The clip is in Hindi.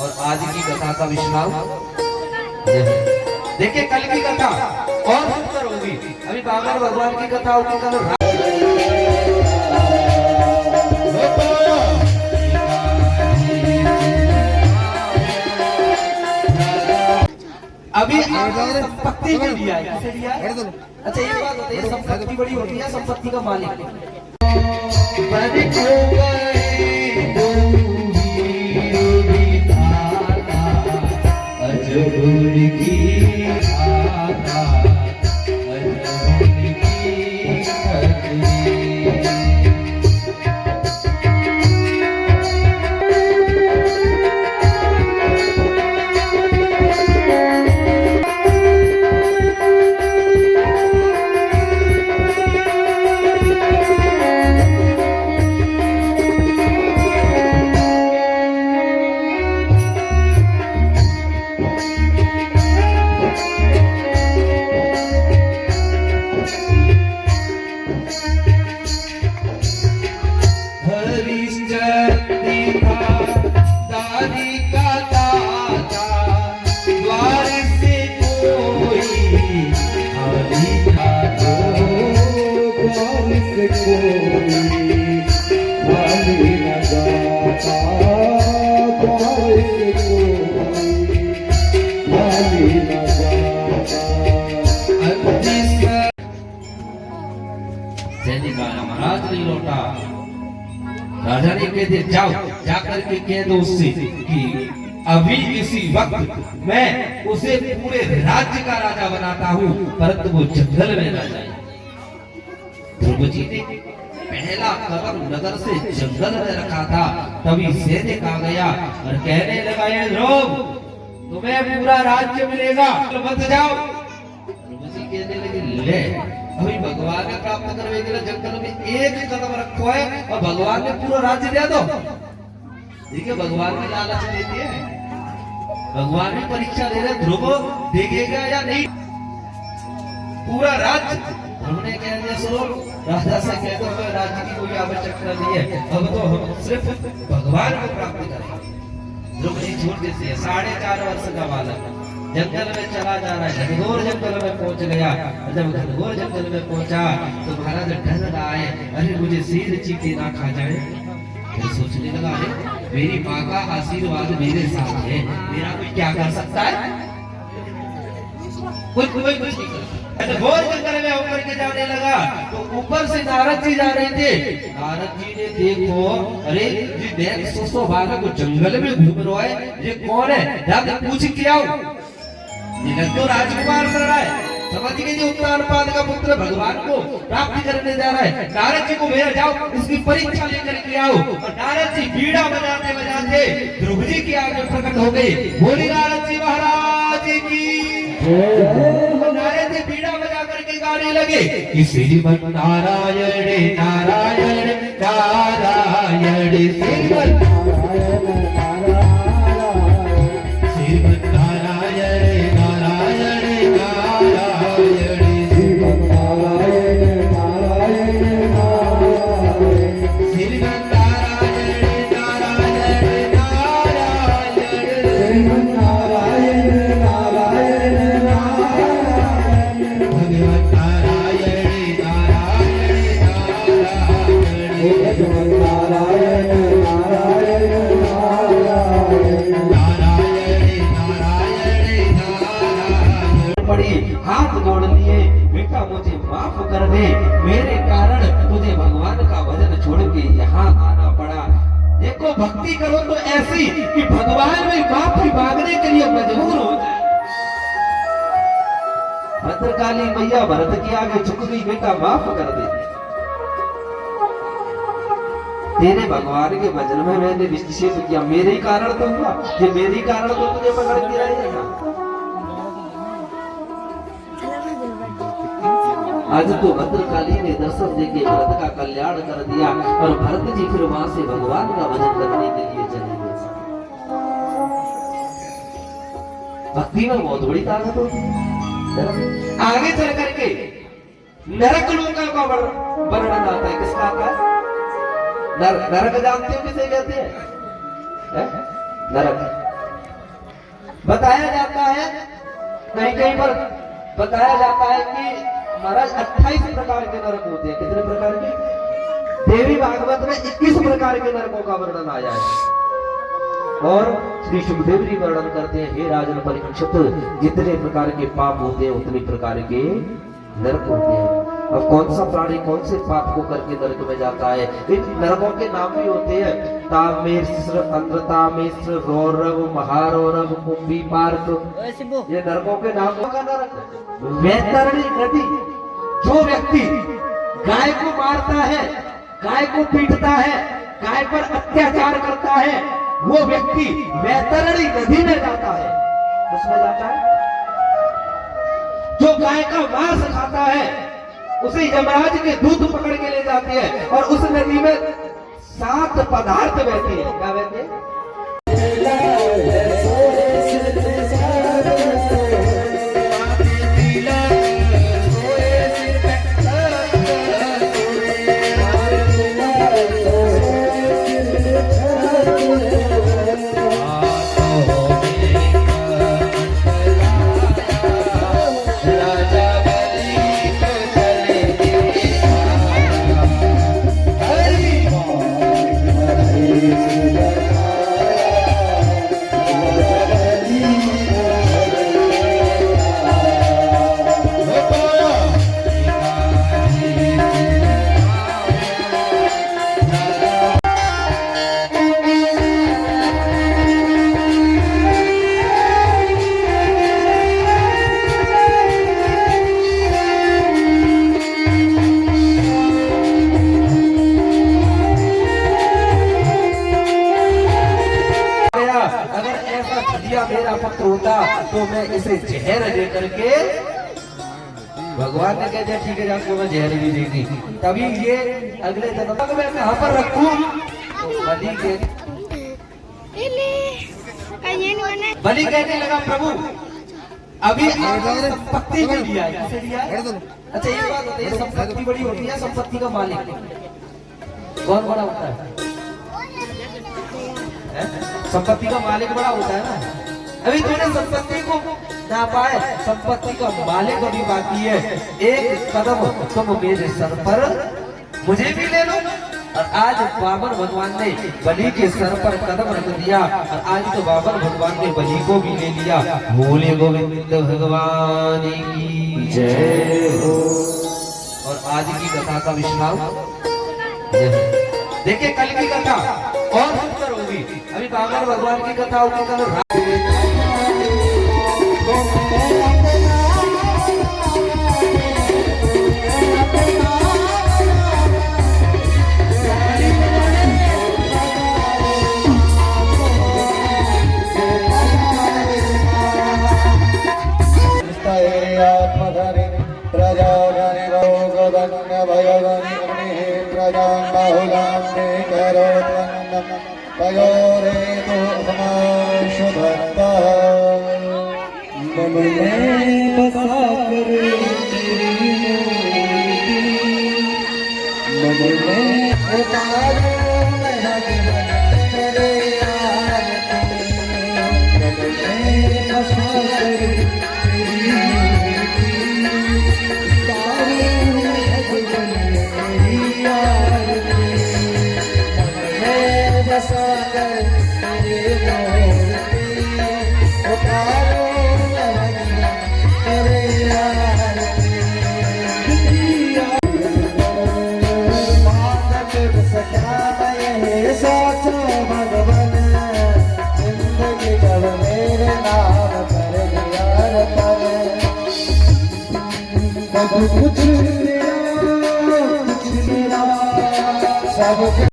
और आज की कथा का विश्राम देखिए। कल की कथा और सुंदर होगी। अभी बाबर भगवान की कथा होगी कल। अभी संपत्ति के लिया है। किसे लिया है? अच्छा ये बात बताइए, संपत्ति बड़ी होती है, संपत्ति का मालिक महाराज नहीं लौटा। राजा ने कह दिया जाओ जाकर के कह दो उससे कि अभी इसी वक्त मैं उसे पूरे राज्य का राजा बनाता हूँ, परंतु वो जंगल में न जाए। ध्रुव जी ने पहला कदम नगर से जंगल में रखा था, तभी सैनिक आ गया और कहने लगा ये ध्रुव तुम्हें पूरा राज्य मिलेगा, मत जाओ। ध्रुव जी कहने लगे ले अभी भगवान ने प्राप्त करने के लिए जंगल में एक कदम रखो है और भगवान ने पूरा राज्य दे दो। देखिए भगवान की लालच देती है, भगवान भी परीक्षा दे रहे ध्रुव देखेगा या नहीं पूरा राज्य। हमने कह दिया सुनो राजा से कह दो हमें राज्य की कोई आवश्यकता नहीं है, अब तो हम सिर्फ भगवान को प्राप्त करेंगे। ध्रुव जी छोटे से 4.5 वर्ष का बालक जंगल में चला जा रहा है, घनघोर जंगल में पहुंच गया। जब घनघोर जंगल में पहुंचा तो महाराज डर रहा है, अरे मुझे शेर चीते ना खा जाए। फिर सोचने लगा अरे मेरी माँ का आशीर्वाद मेरे साथ है, मेरा कोई क्या कर सकता है? कोई कुछ नहीं कर सकता। घनघोर जंगल में होकर के जाने लगा तो ऊपर से नारद जी जा रहे थे। नारद जी ने देखो अरे जी देख सो बालक जंगल में घूम रहा है, ये कौन है? जाकर पूछ के आओ। तो राजकुमार सर है, समझ गए जी उत्तानपाद का पुत्र भगवान को प्राप्ति करने जा रहा है। नारद जी को भेजा जाओ इसकी परीक्षा लेकर के आओ। और नारद जी बीड़ा बजाते बजाते ध्रुव जी की आगे प्रकट हो गई। बोली नारद जी महाराज की। नारद जी बीड़ा बजा करके गाने लगे कि श्रीमन नारायण नारायण नारायण श्रीमन हाथ जोड़ लिए बेटा मुझे माफ कर दे, मेरे कारण तुझे भगवान का भजन छोड़ के यहाँ आना पड़ा। देखो भक्ति करो तो ऐसी कि भगवान में माफी मांगने के लिए मजबूर हो जाए। भद्रकाली मैया भरत के आगे झुक गई, बेटा माफ कर दे, तेरे भगवान के भजन में मैंने निश्चित किया, मेरे ही कारण तो हुआ, ये मेरे ही कारण तो तुझे पकड़ के आएगा। आज तो भद्रकाली ने दर्शन देके भरत का कल्याण कर दिया और भरत जी फिर वहां से भगवान का भजन करने के लिए चले गए। भक्ति में बहुत बड़ी ताकत होती है। आगे चल करके नरक लोक का वर्णन आता है। किसका आता है? नरक जानते हो किसे कहते हैं? नरक बताया जाता है, कहीं कहीं पर बताया जाता है कि महाराज 28 प्रकार के नरक होते हैं। कितने प्रकार के? देवी भागवत में 21 प्रकार के नरकों का वर्णन आया है। और श्री सुखदेव जी वर्णन करते हैं, हे राजन परीक्षित, जितने प्रकार के पाप होते हैं उतने प्रकार के नरक होते हैं। अब कौन सा प्राणी कौन से पाप को करके नरक में जाता है? इन नरकों के नाम भी होते हैं, तामेश्र, अंध्रतामेश्र, रौरव, महारौरव, कुंभी पार्क। ये नरकों के नाम का नरक। वैतरणी नदी, जो व्यक्ति गाय को मारता है, गाय को पीटता है, गाय पर अत्याचार करता है, वो व्यक्ति वैतरणी नदी में जाता है। उसमें जाता है। जो गाय का मांस खाता है उसे यमराज के दूध पकड़ के ले जाते हैं, और उस नदी में 7 पदार्थ बहते हैं। क्या बहते हैं? मेरा पुत्र होता तो मैं इसे जहर दे करके, भगवान ने कह दिया ठीक है आपको मैं जहर भी दे दी। तभी ये अगले जन्म तक मैं कहां पर रखूं? बलि कहने लगा प्रभु अभी संपत्ति भी दिया है। किसे दिया है? अच्छा ये बात बताइए, संपत्ति बड़ी होती है, संपत्ति का मालिक कौन बड़ा होता है? संपत्ति का मालिक बड़ा होता है ना। अभी तूने संपत्ति को ना पाए, संपत्ति का मालिक अभी बाकी है। एक कदम तुम मेरे सर पर मुझे भी ले लो। और आज बाबर भगवान ने बलि के सर पर कदम रख दिया, और आज तो बाबर भगवान ने बलि को भी ले लिया। बोले गोविंद भगवान की जय हो। और आज की कथा का विश्राम देखिए, कल की कथा और सुंदर होगी। अभी बाबर भगवान की कथा होगी कल। कुछ मेरा सब